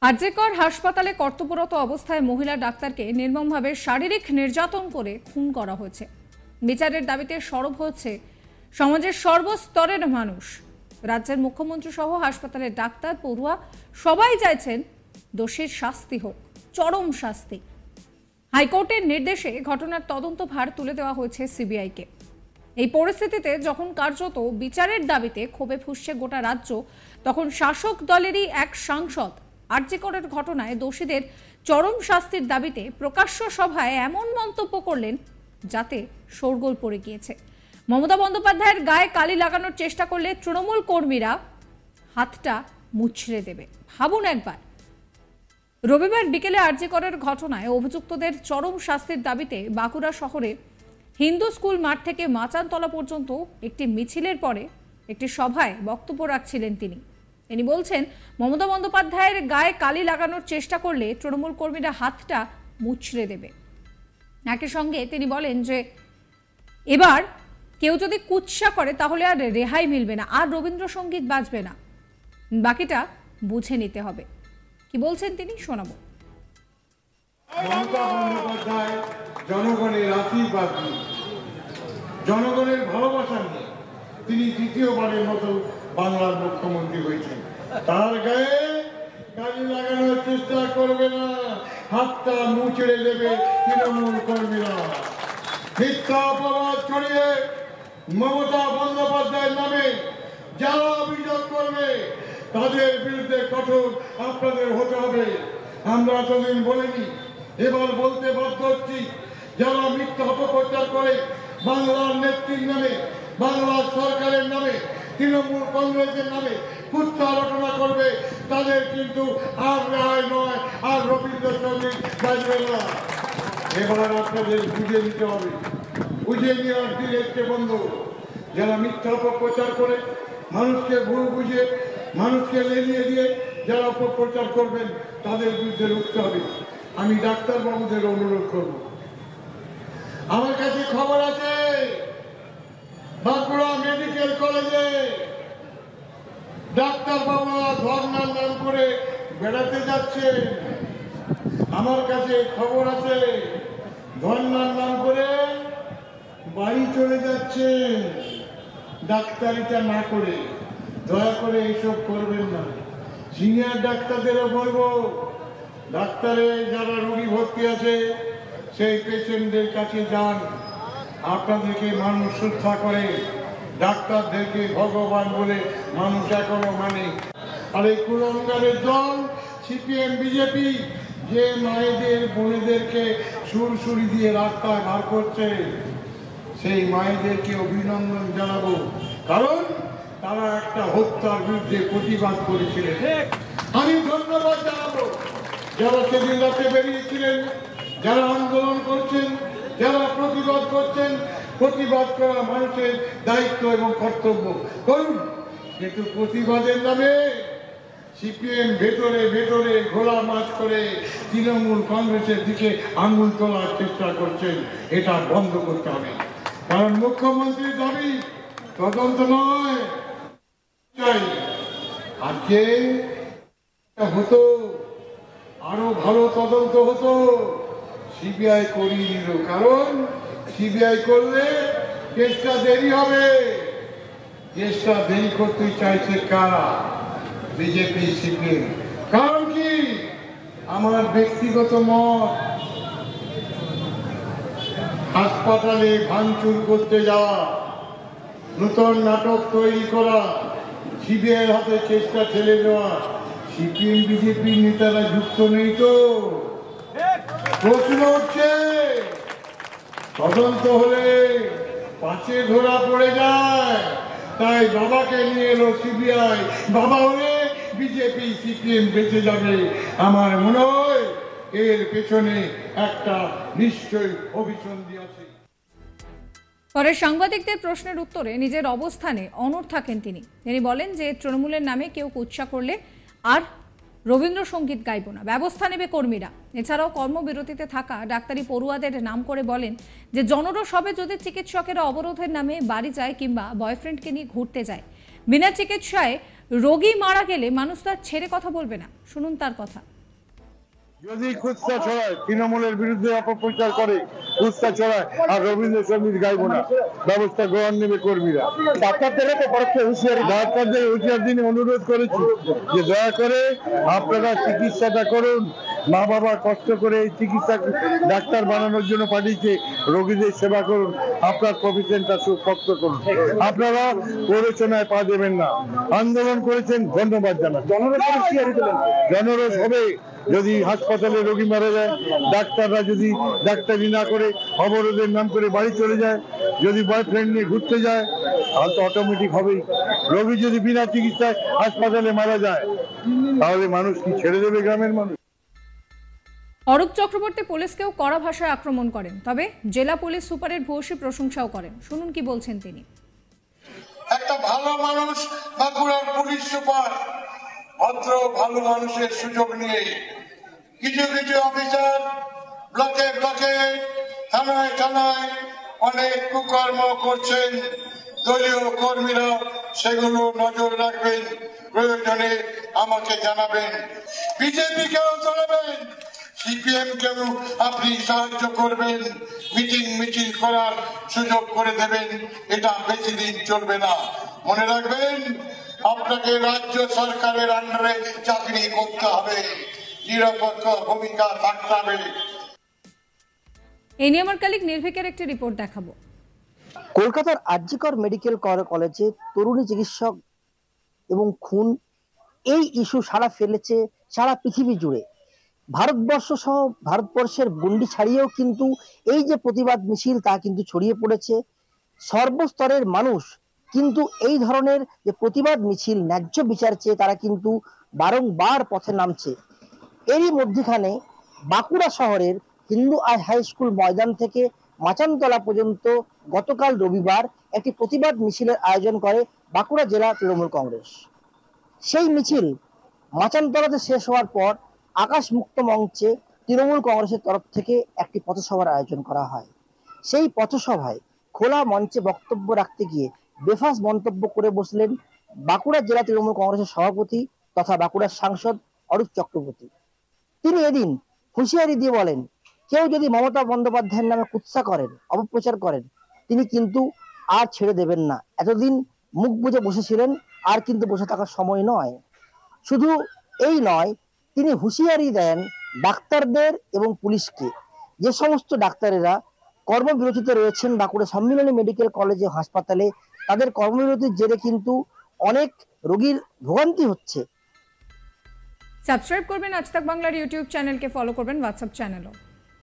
আরজিকর হাসপাতালে কর্তব্যরত অবস্থায় মহিলা ডাক্তারকে নির্মমভাবে শারীরিক নির্যাতন করে খুন করা হয়েছে। বিচারের দাবিতে সরব হচ্ছে সমাজের সর্বস্তরের মানুষ। রাজ্যের মুখ্যমন্ত্রী সহ হাসপাতালের ডাক্তার, পড়ুয়া সবাই চাইছেন দোষীর শাস্তি হোক, চরম শাস্তি। হাইকোর্টের নির্দেশে ঘটনার তদন্তভার তুলে দেওয়া হয়েছে সিবিআইকে। এই পরিস্থিতিতে যখন কার্যত বিচারের দাবিতে ক্ষোভে ফুঁসছে গোটা রাজ্য, তখন শাসক দলেরই এক সাংসদ আরজিকরের ঘটনায় দোষীদের চরম শাস্তির দাবিতে প্রকাশ্য সভায় এমন মন্তব্য করলেন যাতে শোরগোল পড়ে গিয়েছে। মমতা বন্দ্যোপাধ্যায়ের গায়ে কালি লাগানোর চেষ্টা করলে তৃণমূল কর্মীরা হাতটা মুচড়ে দেবে। ভাবুন একবার, রবিবার বিকেলে আরজিকরের ঘটনায় অভিযুক্তদের চরম শাস্তির দাবিতে বাঁকুড়া শহরে হিন্দু স্কুল মাঠ থেকে মাচানতলা পর্যন্ত একটি মিছিলের পরে একটি সভায় বক্তব্য রাখছিলেন তিনি বলছেন, মমতা বন্দ্যোপাধ্যায়ের গায়ে কালি লাগানোর চেষ্টা করলে তৃণমূল কর্মীরা হাতটা মুচড়ে দেবে। একই সঙ্গে তিনি বলেন যে এবার কেউ যদি কুৎসা করে তাহলে আর রেহাই মিলবে না, আর রবীন্দ্রসঙ্গীত বাজবে না, বাকিটা বুঝে নিতে হবে। কি বলছেন তিনি, শোনাবো। মমতা বন্দ্যোপাধ্যায় জনগণের আশীর্বাদ নিয়ে, জনগণের ভালোবাসা নিয়ে তিনি দ্বিতীয়বারের মতো বাংলার মুখ্যমন্ত্রী হয়েছেন। তার গায়ে কালি লাগানোর চেষ্টা করবে না, হাতটা মুচড়ে দেবে তৃণমূল কর্মীরা। মিথ্যা অপবাদ ছড়িয়ে মমতা বন্দ্যোপাধ্যায়ের নামে যারা অভিযোগ করবে তাদের বিরুদ্ধে কঠোর আপনাদের হতে হবে। আমরা এতদিন বলিনি, এবার বলতে বাধ্য হচ্ছি, যারা মিথ্যা অপপ্রচার করে বাংলার নেত্রীর নামে, বাংলার সরকারের নামে, তৃণমূল কংগ্রেসের নামে কুৎসা রচনা করবে, তাদের কিন্তু আর রেহাই নয়, আর রবীন্দ্রসঙ্গীত বাজবে না। এবার আপনাদের বুঝে নিতে হবে, বুঝে নেওয়ার দিন এসছে বন্ধ। যারা মিথ্যা অপপ্রচার করে মানুষকে ভুল বুঝে, মানুষকে লেলিয়ে দিয়ে যারা অপপ্রচার করবেন তাদের বিরুদ্ধে রুখতে হবে। আমি ডাক্তারবাবুদের অনুরোধ করব, আমার কাছে খবর আছে বাঁকুড়া মেডিকেল কলেজে ডাক্তারবাবুরা ধর্নার নাম করে বেড়াতে যাচ্ছে। আমার কাছে খবর আছে ধর্নার নাম করে বাড়ি চলে যাচ্ছে ডাক্তারিটা না করে। দয়া করে এইসব করবেন না। সিনিয়র ডাক্তারদেরও বলবো, ডাক্তারে যারা রোগী ভর্তি আছে সেই পেশেন্টদের কাছে যান। আপনাদেরকে মানুষ শ্রদ্ধা করে, ডাক্তারদেরকে ভগবান বলে মানুষ এখনো মানে। আর এই কুলঙ্গারের দল সিপিএম বিজেপি যে মায়েদের বোনেদেরকে সুরসুরি দিয়ে রাস্তায় বার করছে, সেই মায়েদেরকে অভিনন্দন জানাবো, কারণ তারা একটা হত্যার বিরুদ্ধে প্রতিবাদ করেছিলেন। আমি ধন্যবাদ জানাবো যারা সেদিন রাতে বেরিয়েছিলেন, যারা আন্দোলন করছেন, যারা প্রতিবাদ করছেন। প্রতিবাদ করা মানুষের দায়িত্ব এবং কর্তব্য, করুন, কিন্তু প্রতিবাদের নামে সিপিএম ভেতরে ভেতরে ঘোলা মাছ করে তৃণমূল কংগ্রেসের দিকে আঙুল তোলার চেষ্টা করছেন। এটা বন্ধ করতে হবে, কারণ মুখ্যমন্ত্রীর দাবি তদন্ত নয়, চাই আজকে হতো আরো ভালো তদন্ত হতো, সিবিআই করিয়ে নিল। কারণ সিবিআই করলে কেসটা দেরি হবে। কেসটা দেরি করতে চাইছে কারা? BJP, CPM. কারণ কি? আমার ব্যক্তিগত মত, হাসপাতালে ভাঙচুর করতে যাওয়া, নতুন নাটক তৈরি করা, সিবিআইয়ের হাতে কেসটা ঠেলে দেওয়া, সিপিএম বিজেপি নেতারা যুক্ত নেই তো? প্রশ্ন উঠছে, তদন্ত হলে পাঁচে ধরা পড়ে যায়, তাই বাবাকে নিয়ে এলো সিবিআই। বাবা হলে বিজেপি সিপিএম বেঁচে যাবে। আমার মনে হয় এর পেছনে একটা নিশ্চয়ই অভিসন্ধি আছে। পরে সাংবাদিকদের প্রশ্নের উত্তরে নিজের অবস্থানে অনড় থাকেন তিনি বলেন যে তৃণমূলের নামে কেউ কুৎসা করলে আর রবীন্দ্রসঙ্গীত গাইব না, ব্যবস্থা নেবে কর্মীরা। এছাড়াও কর্মবিরতিতে থাকা ডাক্তারি পড়ুয়াদের নাম করে বলেন যে জনরস হবে যদি চিকিৎসকেরা অবরোধের নামে বাড়ি যায় কিংবা বয়ফ্রেন্ডকে নিয়ে ঘুরতে যায়। বিনা চিকিৎসায় রোগী মারা গেলে মানুষ তার ছেড়ে কথা বলবে না। শুনুন তার কথা। যদি কুৎসা ছড়ায়, তৃণমূলের বিরুদ্ধে অপপ্রচার করে, কুৎসা ছড়ায়, আর রবীন্দ্রসঙ্গীত গাইব না, ব্যবস্থা গ্রহণ নেবে কর্মীরা। ডাক্তারদের হুঁশিয়ার দিনে অনুরোধ করেছি যে দয়া করে আপনারা চিকিৎসাটা করুন। মা বাবা কষ্ট করে এই চিকিৎসা ডাক্তার বানানোর জন্য পাঠিয়েছে, রোগীদের সেবা করুন, আপনার প্রফেশনটা সুপক্ত করুন। আপনারা প্ররোচনায় পা দেবেন না। আন্দোলন করেছেন, ধন্যবাদ জানান। জনরোষ হবে যদি হাসপাতালে রোগী মারা যায়, ডাক্তাররা যদি ডাক্তারি না করে অবরোধের নাম করে বাড়ি চলে যায়, যদি বয়ফ্রেন্ড নিয়ে ঘুরতে যায়, তাহলে তো অটোমেটিক হবেই। রোগী যদি বিনা চিকিৎসায় হাসপাতালে মারা যায়, তাহলে মানুষ কি ছেড়ে দেবে গ্রামের মানুষ? অরূপ চক্রবর্তী পুলিশকেও কড়া ভাষায় আক্রমণ করেন, তবে জেলা পুলিশ সুপারের ভূয়সী প্রশংসাও করেন। শুনুন কি বলছেন তিনি। একটা ভালো মানুষ বাঁকুড়ার পুলিশ সুপার ভদ্র ভালো মানুষের সুযোগ নিয়ে কিছু কিছু অফিসার ব্লকে ব্লকে থানায় থানায় অনেক কুকর্ম করছেন। দলীয় কর্মীরা সেগুলো নজর রাখবেন, প্রয়োজনে আমাকে জানাবেন। বিজেপি কেও চলবেন, সিপিএম কেও আপনি সাহায্য করবেন, মিটিং মিছিল করার সুযোগ করে দেবেন। এটা বেশি দিন চলবে না। মনে রাখবেন, আপনাকে রাজ্য সরকারের আন্ডারে চাকরি করতে হবে, নিরপেক্ষ ভূমিকা থাকতে হবে। এই নিয়ে আমার কালিক নির্ভীকের একটি রিপোর্ট দেখাবো। কলকাতার আরজিকর মেডিকেল কলেজে তরুণী চিকিৎসক এবং খুন, এই ইস্যু সারা ফেলেছে সারা পৃথিবী জুড়ে। ভারতবর্ষ সহ ভারতবর্ষের গণ্ডি ছাড়িয়েও কিন্তু এই যে প্রতিবাদ মিছিল তা কিন্তু ছড়িয়ে পড়েছে। সর্বস্তরের মানুষ কিন্তু এই ধরনের যে প্রতিবাদ মিছিল, ন্যায্য বিচার চেয়ে তারা কিন্তু বারংবার পথে নামছে। এরই মধ্যখানে বাঁকুড়া শহরের হিন্দু হাই স্কুল ময়দান থেকে মাচানতলা পর্যন্ত গতকাল রবিবার একটি প্রতিবাদ মিছিলের আয়োজন করে বাঁকুড়া জেলা তৃণমূল কংগ্রেস। সেই মিছিল মাচানতলাতে শেষ হওয়ার পর আকাশ মুক্ত মঞ্চে তৃণমূল কংগ্রেসের তরফ থেকে একটি পথসভার আয়োজন করা হয়। সেই পথসভায় খোলা মঞ্চে বক্তব্য রাখতে গিয়ে বেফাস মন্তব্য করে বসলেন বাঁকুড়া জেলা তৃণমূল কংগ্রেসের সভাপতি তথা বাঁকুড়ার সাংসদ অরূপ চক্রবর্তী। তিনি এদিন হুঁশিয়ারি দিয়ে বলেন, কেউ যদি মমতা বন্দ্যোপাধ্যায়ের নামে কুৎসা করেন, অপপ্রচার করেন, তিনি কিন্তু আর ছেড়ে দেবেন না। এতদিন মুখ বুজে বসেছিলেন, আর কিন্তু বসে থাকার সময় নয়। শুধু এই নয়, তিনি হুঁশিয়ারি দেন ডাক্তারদের এবং পুলিশকে। যে সমস্ত ডাক্তারেরা কর্মবিরতিতে রয়েছেন বাঁকুড়া সম্মিলনী মেডিকেল কলেজে হাসপাতালে, তাদের কর্মবিরতির জেরে কিন্তু অনেক রোগীর ভোগান্তি হচ্ছে। সাবস্ক্রাইব করবেন আজ তাক বাংলার ইউটিউব চ্যানেলকে, ফলো করবেন হোয়াটসঅ্যাপ চ্যানেলও।